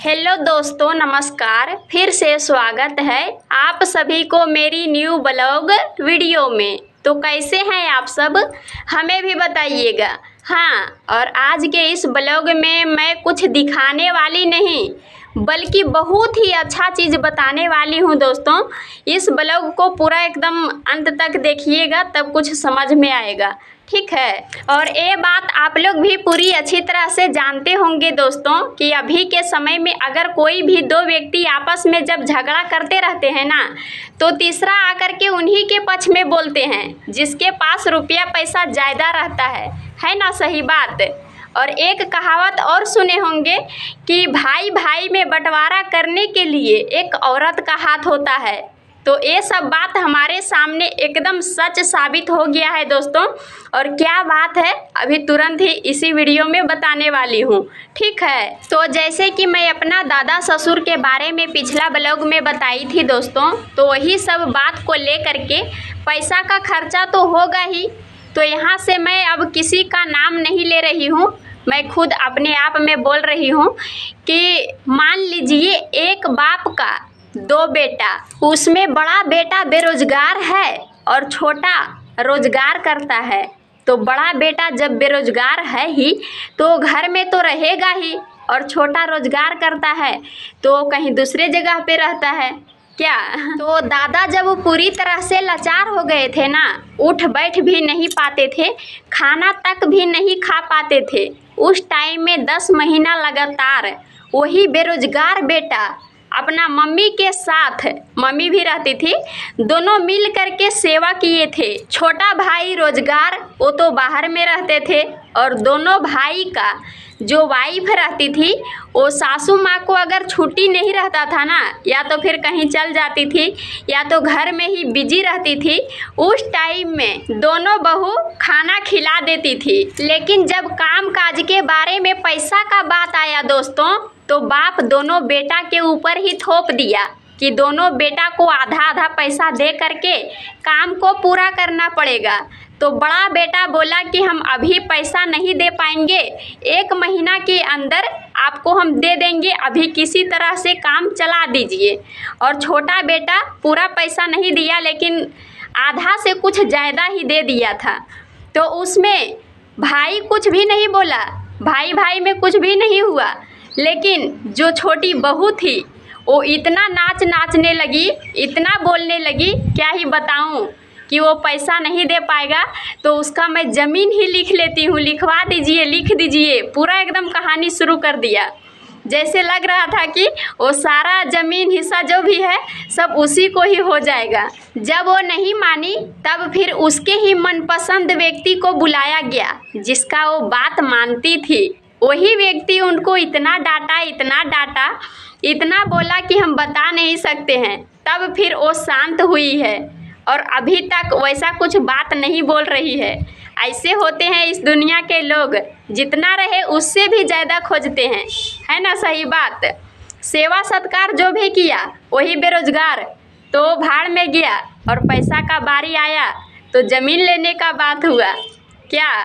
Hello दोस्तों, नमस्कार। फिर से स्वागत है आप सभी को मेरी न्यू ब्लॉग वीडियो में। तो कैसे हैं आप सब, हमें भी बताइएगा। हाँ, और आज के इस ब्लॉग में मैं कुछ दिखाने वाली नहीं बल्कि बहुत ही अच्छा चीज़ बताने वाली हूँ दोस्तों। इस ब्लॉग को पूरा एकदम अंत तक देखिएगा, तब कुछ समझ में आएगा, ठीक है। और ये बात आप लोग भी पूरी अच्छी तरह से जानते होंगे दोस्तों कि अभी के समय में अगर कोई भी दो व्यक्ति आपस में जब झगड़ा करते रहते हैं ना, तो तीसरा आकर के उन्हीं के पक्ष में बोलते हैं जिसके पास रुपया पैसा ज़्यादा रहता है ना। सही बात। और एक कहावत और सुने होंगे कि भाई भाई में बंटवारा करने के लिए एक औरत का हाथ होता है। तो ये सब बात हमारे सामने एकदम सच साबित हो गया है दोस्तों। और क्या बात है, अभी तुरंत ही इसी वीडियो में बताने वाली हूँ, ठीक है। तो जैसे कि मैं अपना दादा ससुर के बारे में पिछला ब्लॉग में बताई थी दोस्तों, तो वही सब बात को लेकर के पैसा का खर्चा तो होगा ही। तो यहाँ से मैं अब किसी का नाम नहीं ले रही हूँ, मैं खुद अपने आप में बोल रही हूँ कि मान लीजिए एक बाप का दो बेटा, उसमें बड़ा बेटा बेरोजगार है और छोटा रोजगार करता है। तो बड़ा बेटा जब बेरोजगार है ही तो घर में तो रहेगा ही, और छोटा रोजगार करता है तो कहीं दूसरे जगह पे रहता है क्या। तो दादा जब पूरी तरह से लाचार हो गए थे ना, उठ बैठ भी नहीं पाते थे, खाना तक भी नहीं खा पाते थे, उस टाइम में 10 महीना लगातार वही बेरोजगार बेटा अपना मम्मी के साथ, मम्मी भी रहती थी, दोनों मिल करके सेवा किए थे। छोटा भाई रोजगार, वो तो बाहर में रहते थे, और दोनों भाई का जो वाइफ रहती थी वो सासू माँ को अगर छुट्टी नहीं रहता था ना, या तो फिर कहीं चल जाती थी या तो घर में ही बिजी रहती थी, उस टाइम में दोनों बहू खाना खिला देती थी। लेकिन जब काम काज के बारे में पैसा का बात आया दोस्तों, तो बाप दोनों बेटा के ऊपर ही थोप दिया कि दोनों बेटा को आधा आधा पैसा दे करके काम को पूरा करना पड़ेगा। तो बड़ा बेटा बोला कि हम अभी पैसा नहीं दे पाएंगे, 1 महीना के अंदर आपको हम दे देंगे, अभी किसी तरह से काम चला दीजिए। और छोटा बेटा पूरा पैसा नहीं दिया, लेकिन आधा से कुछ ज़्यादा ही दे दिया था। तो उसमें भाई कुछ भी नहीं बोला, भाई भाई में कुछ भी नहीं हुआ। लेकिन जो छोटी बहू थी वो इतना नाचने लगी, इतना बोलने लगी, क्या ही बताऊं कि वो पैसा नहीं दे पाएगा तो उसका मैं ज़मीन ही लिख लेती हूँ, लिखवा दीजिए, लिख दीजिए। पूरा एकदम कहानी शुरू कर दिया। जैसे लग रहा था कि वो सारा ज़मीन हिस्सा जो भी है सब उसी को ही हो जाएगा। जब वो नहीं मानी तब फिर उसके ही मनपसंद व्यक्ति को बुलाया गया, जिसका वो बात मानती थी। वही व्यक्ति उनको इतना डांटा, इतना बोला कि हम बता नहीं सकते हैं। तब फिर वो शांत हुई है और अभी तक वैसा कुछ बात नहीं बोल रही है। ऐसे होते हैं इस दुनिया के लोग, जितना रहे उससे भी ज़्यादा खोजते हैं, है ना। सही बात। सेवा सत्कार जो भी किया वही बेरोजगार तो भाड़ में गया, और पैसा का बारी आया तो ज़मीन लेने का बात हुआ क्या।